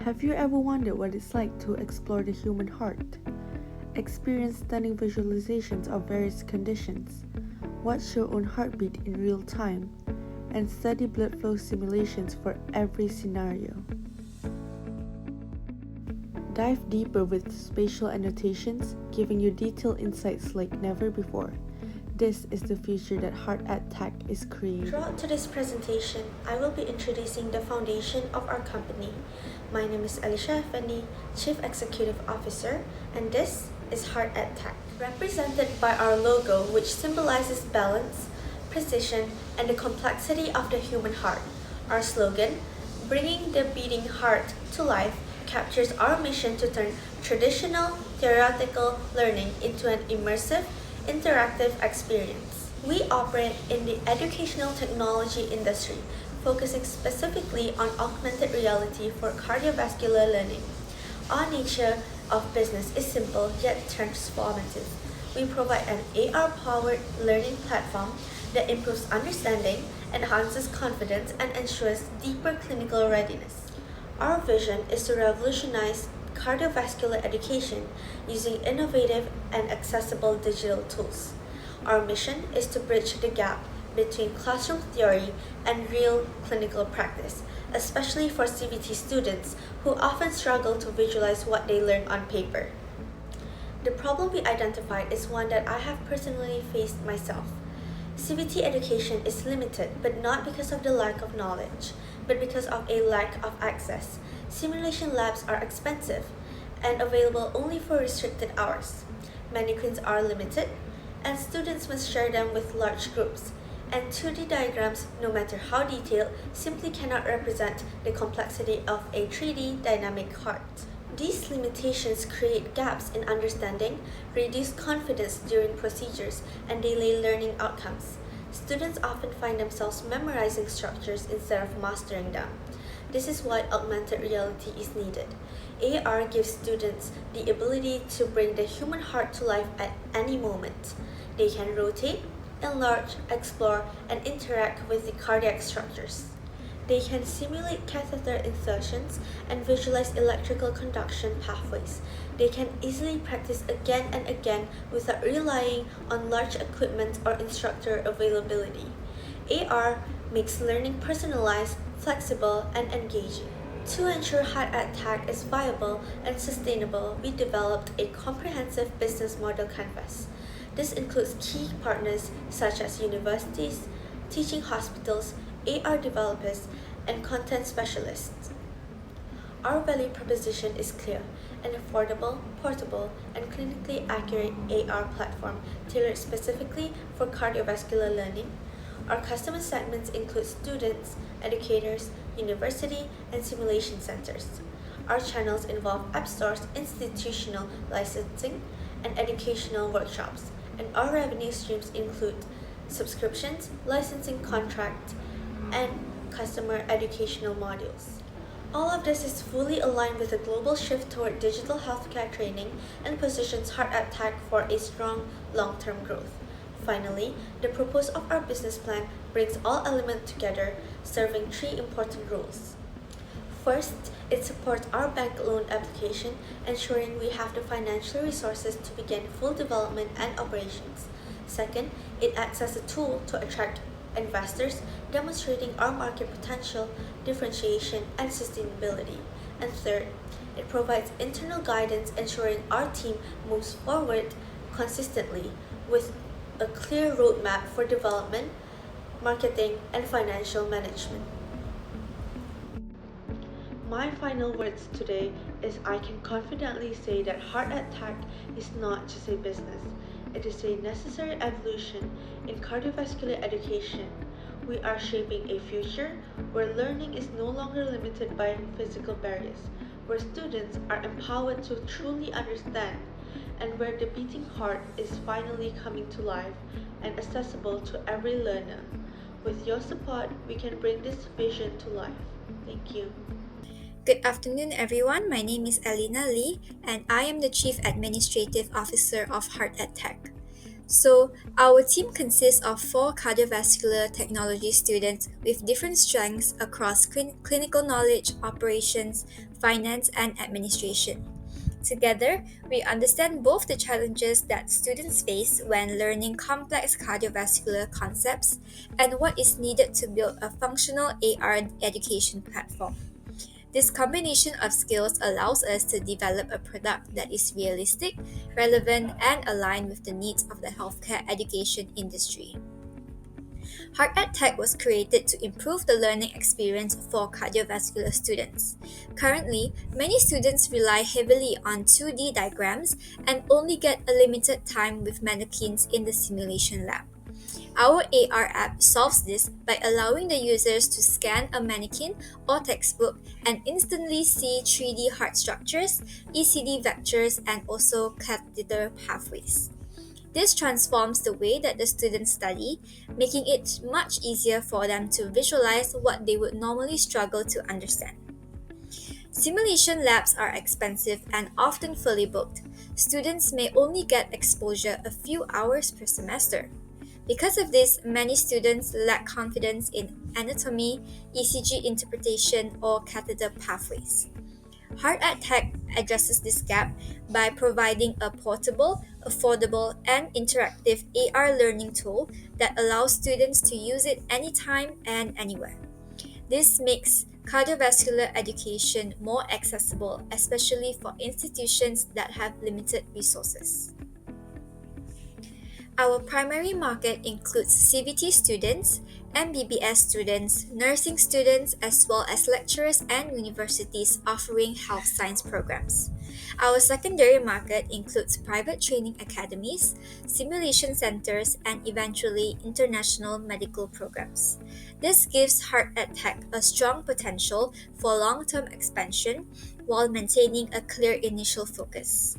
Have you ever wondered what it's like to explore the human heart? Experience stunning visualizations of various conditions, watch your own heartbeat in real time, and study blood flow simulations for every scenario. Dive deeper with spatial annotations, giving you detailed insights like never before. This is the future that Heart at Tech is creating. Throughout today's presentation, I will be introducing the foundation of our company. My name is Alicia Effendi, Chief Executive Officer, and this is Heart at Tech, represented by our logo, which symbolizes balance, precision, and the complexity of the human heart. Our slogan, Bringing the Beating Heart to Life, captures our mission to turn traditional theoretical learning into an immersive, interactive experience. We operate in the educational technology industry, focusing specifically on augmented reality for cardiovascular learning. Our nature of business is simple yet transformative. We provide an AR-powered learning platform that improves understanding, enhances confidence, and ensures deeper clinical readiness. Our vision is to revolutionize cardiovascular education using innovative and accessible digital tools. Our mission is to bridge the gap between classroom theory and real clinical practice, especially for CVT students who often struggle to visualize what they learn on paper. The problem we identified is one that I have personally faced myself. CVT education is limited, but not because of the lack of knowledge, but because of a lack of access. Simulation labs are expensive and available only for restricted hours. Mannequins are limited, and students must share them with large groups. And 2D diagrams, no matter how detailed, simply cannot represent the complexity of a 3D dynamic heart. These limitations create gaps in understanding, reduce confidence during procedures, and delay learning outcomes. Students often find themselves memorizing structures instead of mastering them. This is why augmented reality is needed. AR gives students the ability to bring the human heart to life at any moment. They can rotate, enlarge, explore, and interact with the cardiac structures. They can simulate catheter insertions and visualize electrical conduction pathways. They can easily practice again and again without relying on large equipment or instructor availability. AR makes learning personalized, flexible, and engaging. To ensure Heart at Tech is viable and sustainable, we developed a comprehensive business model canvas. This includes key partners such as universities, teaching hospitals, AR developers, and content specialists. Our value proposition is clear: an affordable, portable, and clinically accurate AR platform tailored specifically for cardiovascular learning. Our customer segments include students, educators, university, and simulation centers. Our channels involve app stores, institutional licensing, and educational workshops, and our revenue streams include subscriptions, licensing contracts, and customer educational modules. All of this is fully aligned with the global shift toward digital healthcare training and positions Heart at Tech for a strong long-term growth. Finally, the purpose of our business plan brings all elements together, serving three important roles. First, it supports our bank loan application, ensuring we have the financial resources to begin full development and operations. Second, it acts as a tool to attract investors, demonstrating our market potential, differentiation, and sustainability. And third, it provides internal guidance, ensuring our team moves forward consistently with a clear roadmap for development, marketing, and financial management. My final words today is I can confidently say that Heart at Tech is not just a business. It is a necessary evolution in cardiovascular education. We are shaping a future where learning is no longer limited by physical barriers, where students are empowered to truly understand, and where the beating heart is finally coming to life and accessible to every learner. With your support, we can bring this vision to life. Thank you. Good afternoon, everyone. My name is Alina Lee, and I am the Chief Administrative Officer of Heart at Tech. So, our team consists of 4 cardiovascular technology students with different strengths across clinical knowledge, operations, finance, and administration. Together, we understand both the challenges that students face when learning complex cardiovascular concepts and what is needed to build a functional AR education platform. This combination of skills allows us to develop a product that is realistic, relevant, and aligned with the needs of the healthcare education industry. Heart at Tech was created to improve the learning experience for cardiovascular students. Currently, many students rely heavily on 2D diagrams and only get a limited time with mannequins in the simulation lab. Our AR app solves this by allowing the users to scan a mannequin or textbook and instantly see 3D heart structures, ECG vectors, and also catheter pathways. This transforms the way that the students study, making it much easier for them to visualize what they would normally struggle to understand. Simulation labs are expensive and often fully booked. Students may only get exposure a few hours per semester. Because of this, many students lack confidence in anatomy, ECG interpretation, or catheter pathways. Heart at Tech addresses this gap by providing a portable, affordable, and interactive AR learning tool that allows students to use it anytime and anywhere. This makes cardiovascular education more accessible, especially for institutions that have limited resources. Our primary market includes CVT students, MBBS students, nursing students, as well as lecturers and universities offering health science programs. Our secondary market includes private training academies, simulation centers, and eventually international medical programs. This gives Heart at Tech a strong potential for long-term expansion while maintaining a clear initial focus.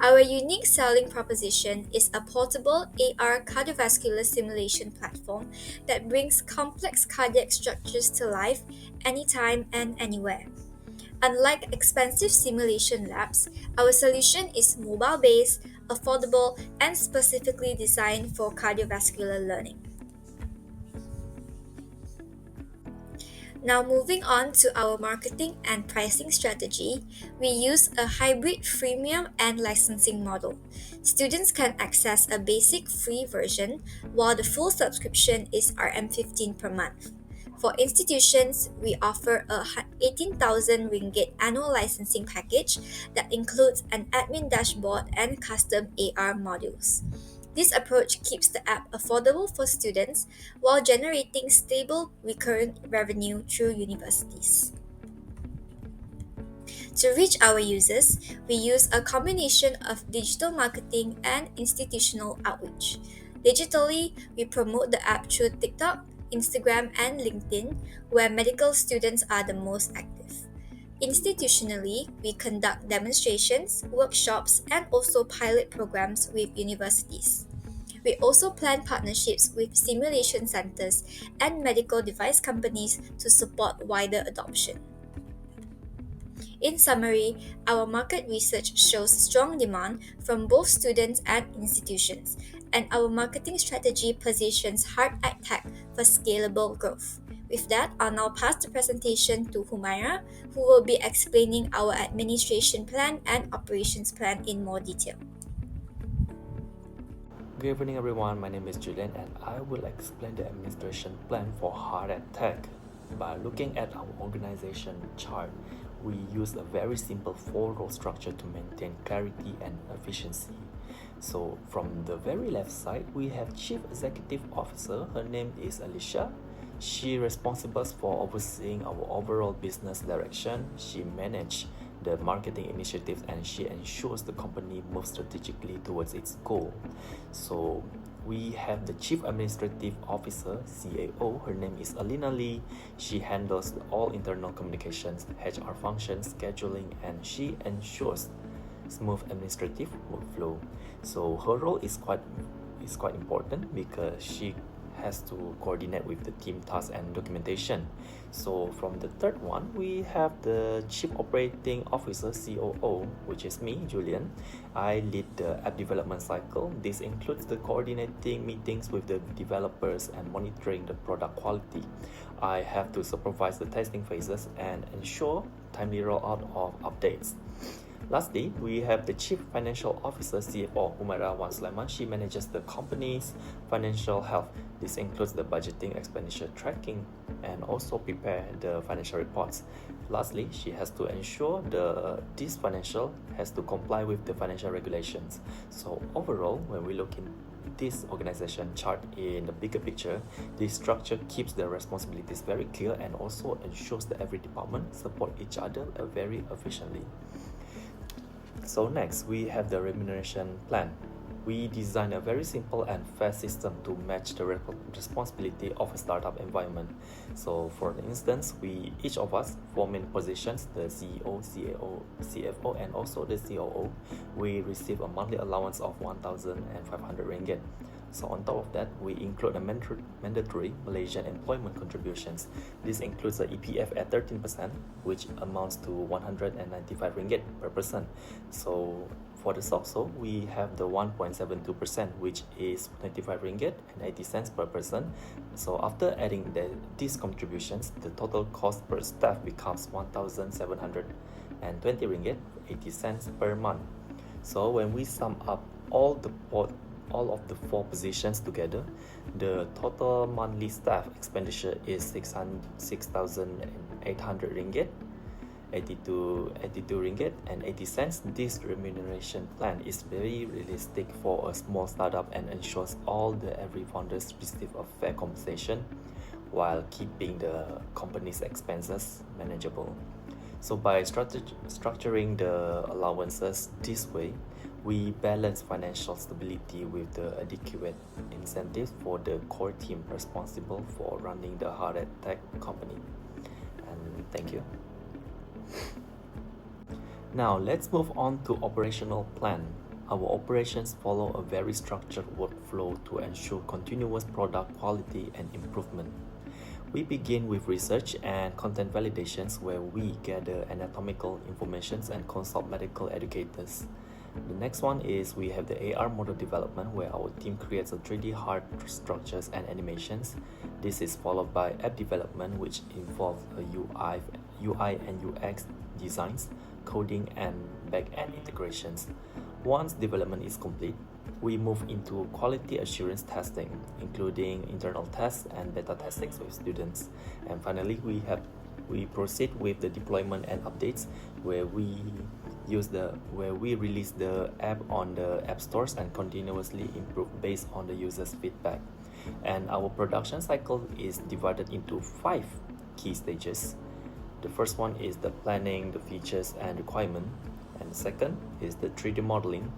Our unique selling proposition is a portable AR cardiovascular simulation platform that brings complex cardiac structures to life anytime and anywhere. Unlike expensive simulation labs, our solution is mobile-based, affordable, and specifically designed for cardiovascular learning. Now moving on to our marketing and pricing strategy, we use a hybrid freemium and licensing model. Students can access a basic free version while the full subscription is RM15 per month. For institutions, we offer a 18,000 ringgit annual licensing package that includes an admin dashboard and custom AR modules. This approach keeps the app affordable for students while generating stable, recurring revenue through universities. To reach our users, we use a combination of digital marketing and institutional outreach. Digitally, we promote the app through TikTok, Instagram, and LinkedIn, where medical students are the most active. Institutionally, we conduct demonstrations, workshops, and also pilot programs with universities. We also plan partnerships with simulation centers and medical device companies to support wider adoption. In summary, our market research shows strong demand from both students and institutions, and our marketing strategy positions Heart at Tech for scalable growth. With that, I'll now pass the presentation to Humaira, who will be explaining our administration plan and operations plan in more detail. Good evening everyone, my name is Julian and I will explain the administration plan for Heart at Tech. By looking at our organization chart, we use a very simple 4-role structure to maintain clarity and efficiency. So from the very left side, we have Chief Executive Officer. Her name is Alicia. She is responsible for overseeing our overall business direction. She manages the marketing initiatives and she ensures the company moves strategically towards its goal. So we have the Chief Administrative Officer, CAO. Her name is Alina Lee. She handles all internal communications, HR functions, scheduling, and she ensures smooth administrative workflow. So her role is quite important because she has to coordinate with the team tasks and documentation. So from the third one, we have the Chief Operating Officer COO, which is me, Julian. I lead the app development cycle. This includes the coordinating meetings with the developers and monitoring the product quality. I have to supervise the testing phases and ensure timely rollout of updates. Lastly, we have the Chief Financial Officer CFO, Humaira Wan Sulaiman. She manages the company's financial health. This includes the budgeting, expenditure tracking, and also prepare the financial reports. Lastly, she has to ensure this financial has to comply with the financial regulations. So overall, when we look in this organization chart in the bigger picture, this structure keeps the responsibilities very clear and also ensures that every department support each other very efficiently. So next, we have the remuneration plan. We design a very simple and fast system to match the responsibility of a startup environment. So for instance, each of us, 4 main positions, the CEO, CAO, CFO, and also the COO, we receive a monthly allowance of 1,500 ringgit. So on top of that, we include a mandatory Malaysian employment contributions. This includes the EPF at 13%, which amounts to 195 ringgit per person. So for the SOCSO, we have the 1.72%, which is 25 ringgit and 80 cents per person. So after adding these contributions, the total cost per staff becomes 1,720 ringgit 80 cents per month. So when we sum up all of the 4 positions together, the total monthly staff expenditure is 6,800 ringgit, 82 ringgit and 80 cents. This remuneration plan is very realistic for a small startup and ensures every founders receive a fair compensation while keeping the company's expenses manageable. So by structuring the allowances this way, we balance financial stability with the adequate incentives for the core team responsible for running the Heart at Tech company. And thank you. Now let's move on to operational plan. Our operations follow a very structured workflow to ensure continuous product quality and improvement. We begin with research and content validations, where we gather anatomical information and consult medical educators. The next one is we have the AR model development, where our team creates a 3D heart structures and animations. This is followed by app development, which involves a UI and UX designs, coding, and back-end integrations. Once development is complete, we move into quality assurance testing, including internal tests and beta testings with students. And finally, we proceed with the deployment and updates, where we release the app on the app stores and continuously improve based on the users' feedback. And our production cycle is divided into 5 key stages. The first one is the planning, the features and requirement, and the second is the 3D modeling.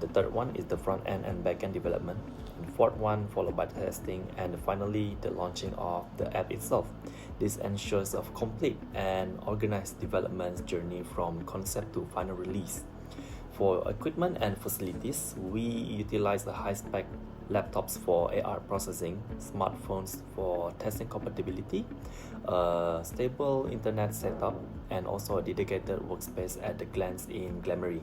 The third one is the front end and back end development, and the fourth one followed by testing, and finally the launching of the app itself. This ensures a complete and organized development journey from concept to final release. For equipment and facilities, we utilize the high-spec laptops for AR processing, smartphones for testing compatibility, a stable internet setup, and also a dedicated workspace at the Glance in Glamery,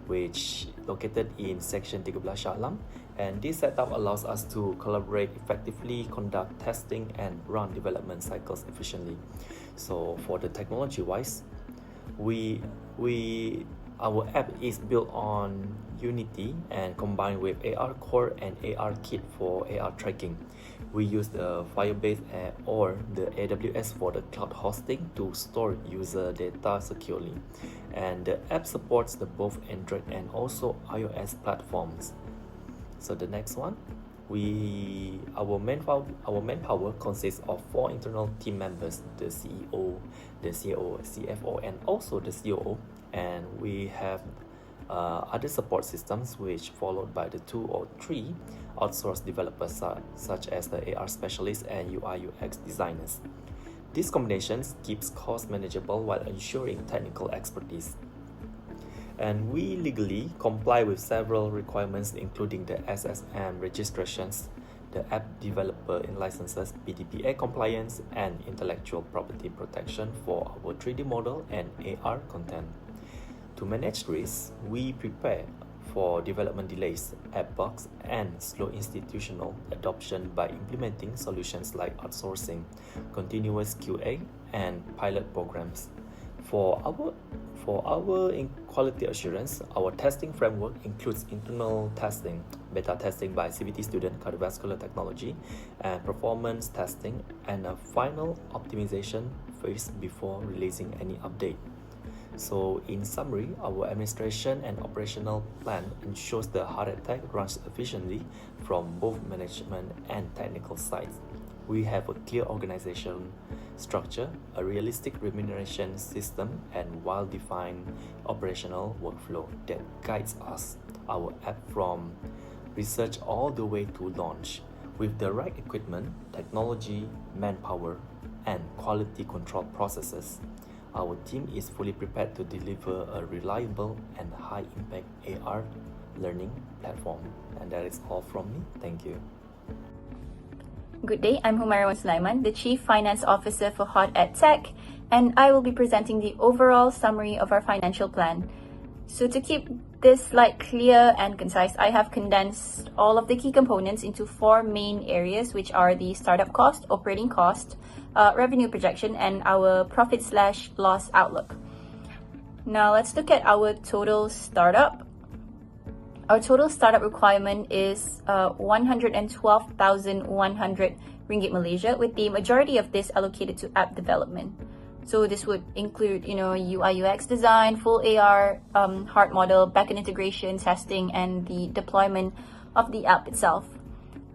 which located in section 13 Shah Alam. And this setup allows us to collaborate effectively, conduct testing, and run development cycles efficiently. So for the technology wise, our app is built on Unity and combined with AR Core and AR Kit for AR tracking. We use the Firebase or the AWS for the cloud hosting to store user data securely. And the app supports both Android and also iOS platforms. So the next one, our manpower consists of 4 internal team members: the CEO, the COO, CFO, and also the COO. And we have other support systems, which followed by the 2 or 3 outsourced developers such as the AR specialists and UI UX designers. These combinations keeps cost manageable while ensuring technical expertise. And we legally comply with several requirements, including the SSM registrations, the app developer in licenses, PDPA compliance, and intellectual property protection for our 3D model and AR content. To manage risks, we prepare for development delays, app bugs, and slow institutional adoption by implementing solutions like outsourcing, continuous QA, and pilot programs. For our quality assurance, our testing framework includes internal testing, beta testing by CVT student cardiovascular technology, and performance testing, and a final optimization phase before releasing any update. So in summary, our administration and operational plan ensures the heart attack runs efficiently from both management and technical sides. We have a clear organization structure, a realistic remuneration system, and well-defined operational workflow that guides us, our app from research all the way to launch. With the right equipment, technology, manpower, and quality control processes, our team is fully prepared to deliver a reliable and high-impact AR learning platform. And that is all from me. Thank you. Good day, I'm Humayra Sulaiman, the Chief Finance Officer for Heart at Tech, and I will be presenting the overall summary of our financial plan. So to keep this slide clear and concise, I have condensed all of the key components into 4 main areas, which are the startup cost, operating cost, revenue projection, and our profit/loss outlook. Now let's look at our total startup. Our total startup requirement is 112,100 ringgit Malaysia, with the majority of this allocated to app development. So this would include, UI UX design, full AR, heart model, backend integration, testing, and the deployment of the app itself.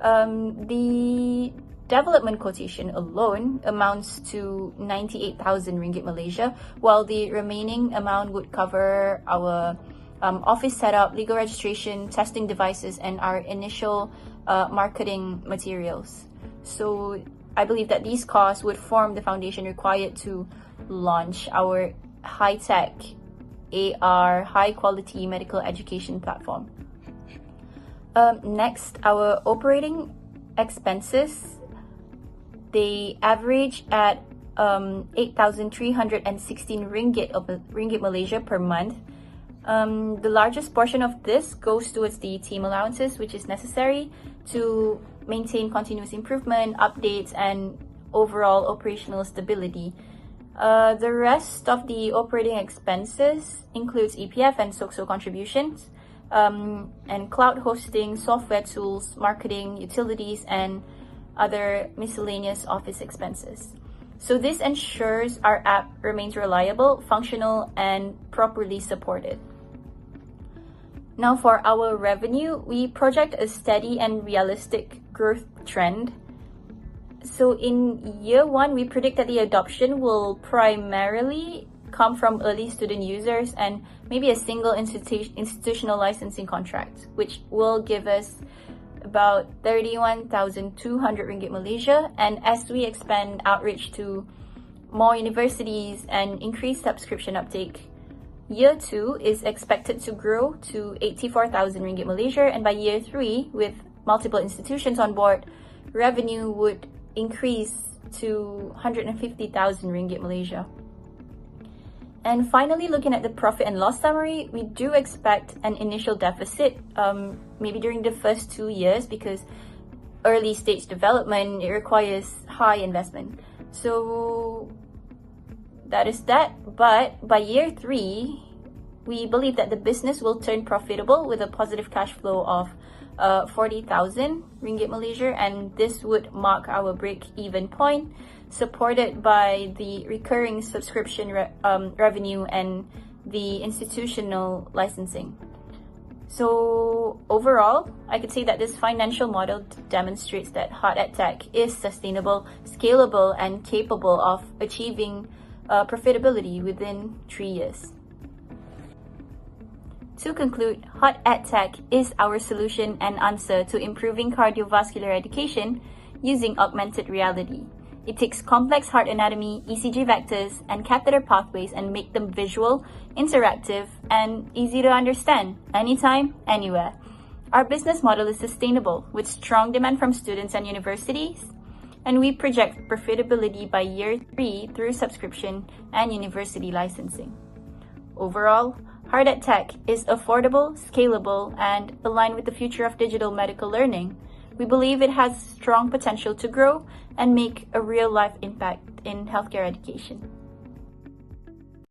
The development quotation alone amounts to 98,000 ringgit Malaysia, while the remaining amount would cover our office setup, legal registration, testing devices, and our initial marketing materials. So I believe that these costs would form the foundation required to launch our high-tech AR, high-quality medical education platform. Next, our operating expenses, they average at 8,316 ringgit Malaysia per month. The largest portion of this goes towards the team allowances, which is necessary to maintain continuous improvement, updates, and overall operational stability. The rest of the operating expenses includes EPF and SOCSO contributions, and cloud hosting, software tools, marketing, utilities, and other miscellaneous office expenses. So this ensures our app remains reliable, functional, and properly supported. Now for our revenue, we project a steady and realistic growth trend. So in year 1, we predict that the adoption will primarily come from early student users and maybe a single institutional licensing contract, which will give us about 31,200 ringgit Malaysia. And as we expand outreach to more universities and increase subscription uptake, year 2 is expected to grow to 84,000 ringgit Malaysia, and by year 3, with multiple institutions on board, revenue would increase to 150,000 ringgit Malaysia. And finally, looking at the profit and loss summary, we do expect an initial deficit, maybe during the first 2 years, because early stage development, it requires high investment. So that is that. But by year 3, we believe that the business will turn profitable with a positive cash flow of 40,000 ringgit Malaysia, and this would mark our break-even point, supported by the recurring subscription revenue and the institutional licensing. So overall, I could say that this financial model demonstrates that Heart at Tech is sustainable, scalable, and capable of achieving profitability within 3 years. To conclude, Heart at Tech is our solution and answer to improving cardiovascular education using augmented reality. It takes complex heart anatomy, ECG vectors, and catheter pathways and make them visual, interactive, and easy to understand anytime, anywhere. Our business model is sustainable with strong demand from students and universities, and we project profitability by year 3 through subscription and university licensing. Overall, Heart at Tech is affordable, scalable, and aligned with the future of digital medical learning. We believe it has strong potential to grow and make a real-life impact in healthcare education.